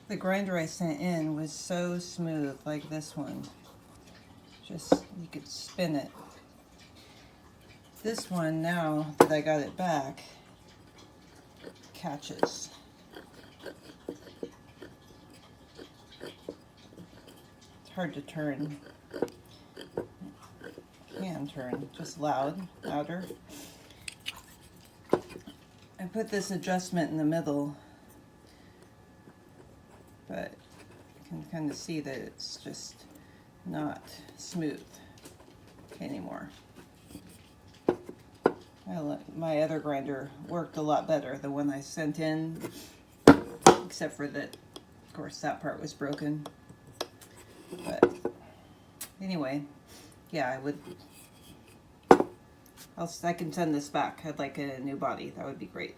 The grinder I sent in was so smooth, like this one. Just, you could spin it. This one, now that I got it back, catches. It's hard to turn. Can turn, just louder. I put this adjustment in the middle, but you can kind of see that it's just not smooth anymore. My other grinder worked a lot better, the one I sent in, except for that, of course, that part was broken. But anyway, yeah, I can send this back. I'd like a new body. That would be great.